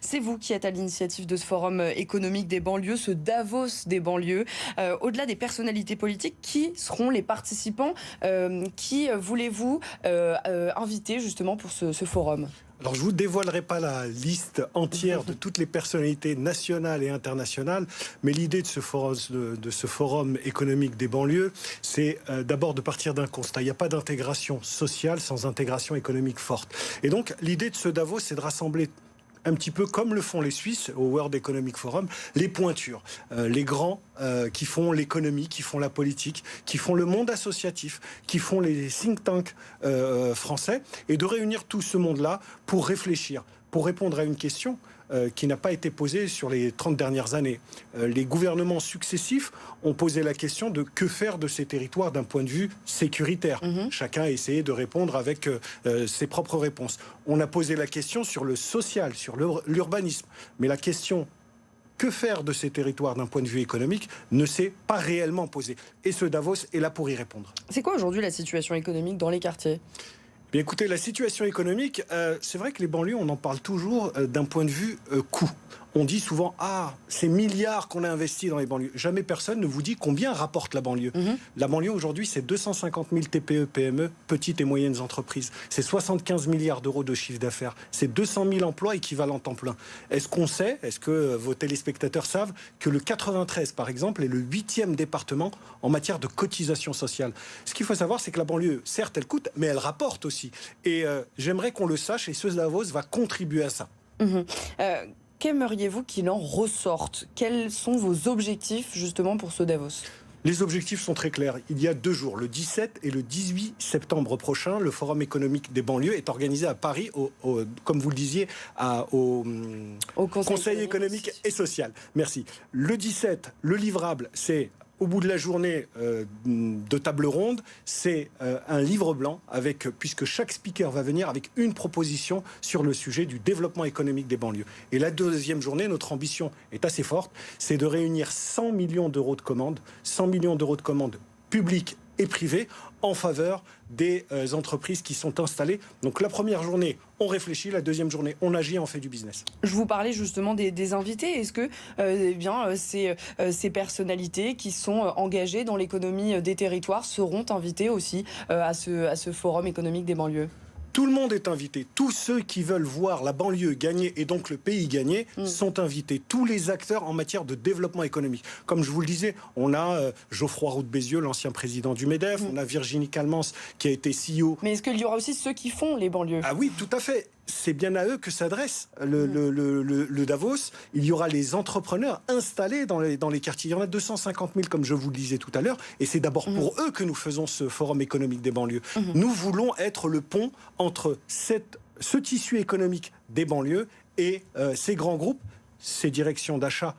c'est vous qui êtes à l'initiative de ce forum économique des banlieues, ce Davos des banlieues. Au-delà des personnalités politiques, qui seront les participants qui voulez-vous inviter justement pour ce forum? Alors, je ne vous dévoilerai pas la liste entière de toutes les personnalités nationales et internationales, mais l'idée de ce forum économique des banlieues, c'est d'abord de partir d'un constat. Il n'y a pas d'intégration sociale sans intégration économique forte. Et donc, l'idée de ce Davos, c'est de rassembler un petit peu comme le font les Suisses au World Economic Forum, les pointures, les grands qui font l'économie, qui font la politique, qui font le monde associatif, qui font les think tanks français, et de réunir tout ce monde-là pour réfléchir, pour répondre à une question qui n'a pas été posée sur les 30 dernières années. Les gouvernements successifs ont posé la question de que faire de ces territoires d'un point de vue sécuritaire. Chacun a essayé de répondre avec ses propres réponses. On a posé la question sur le social, sur l'urbanisme. Mais la question que faire de ces territoires d'un point de vue économique ne s'est pas réellement posée. Et ce Davos est là pour y répondre. C'est quoi aujourd'hui la situation économique dans les quartiers ? Bien, écoutez, la situation économique, c'est vrai que les banlieues, on en parle toujours d'un point de vue coût. On dit souvent, ces milliards qu'on a investis dans les banlieues. Jamais personne ne vous dit combien rapporte la banlieue. La banlieue, aujourd'hui, c'est 250 000 TPE, PME, petites et moyennes entreprises. C'est 75 milliards d'euros de chiffre d'affaires. C'est 200 000 emplois équivalents temps plein. Est-ce qu'on sait, est-ce que vos téléspectateurs savent que le 93, par exemple, est le 8e département en matière de cotisation sociale? Ce qu'il faut savoir, c'est que la banlieue, certes, elle coûte, mais elle rapporte aussi. Et j'aimerais qu'on le sache, et ce Davos va contribuer à ça. Qu'aimeriez-vous qu'il en ressorte? Quels sont vos objectifs justement pour ce Davos? Les objectifs sont très clairs. Il y a 2 jours, le 17 et le 18 septembre prochain, le Forum économique des banlieues est organisé à Paris, comme vous le disiez, au Conseil économique et social. Merci. Le 17, le livrable, c'est au bout de la journée de table ronde, c'est un livre blanc, puisque chaque speaker va venir avec une proposition sur le sujet du développement économique des banlieues. Et la deuxième journée, notre ambition est assez forte, c'est de réunir 100 millions d'euros de commandes, 100 millions d'euros de commandes publiques et privées en faveur des entreprises qui sont installées. Donc la première journée, on réfléchit, la deuxième journée, on agit, on fait du business. Je vous parlais justement des invités. Est-ce que ces personnalités qui sont engagées dans l'économie des territoires seront invitées aussi à ce forum économique des banlieues ? Tout le monde est invité. Tous ceux qui veulent voir la banlieue gagner et donc le pays gagner sont invités. Tous les acteurs en matière de développement économique. Comme je vous le disais, on a Geoffroy Roux de Bézieux, l'ancien président du MEDEF. On a Virginie Calmans qui a été CEO. Mais est-ce qu'il y aura aussi ceux qui font les banlieues? Ah oui, tout à fait. C'est bien à eux que s'adresse le Davos. Il y aura les entrepreneurs installés dans les quartiers. Il y en a 250 000, comme je vous le disais tout à l'heure. Et c'est d'abord pour eux que nous faisons ce forum économique des banlieues. Nous voulons être le pont entre ce tissu économique des banlieues et ces grands groupes, ces directions d'achat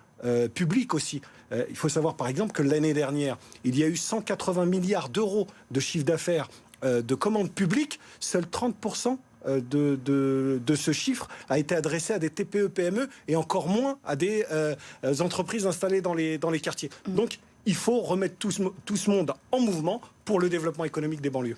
publiques aussi. Il faut savoir, par exemple, que l'année dernière, il y a eu 180 milliards d'euros de chiffre d'affaires de commandes publiques. Seuls 30% de ce chiffre a été adressé à des TPE-PME et encore moins à des entreprises installées dans les quartiers. Donc, il faut remettre tout ce monde en mouvement pour le développement économique des banlieues.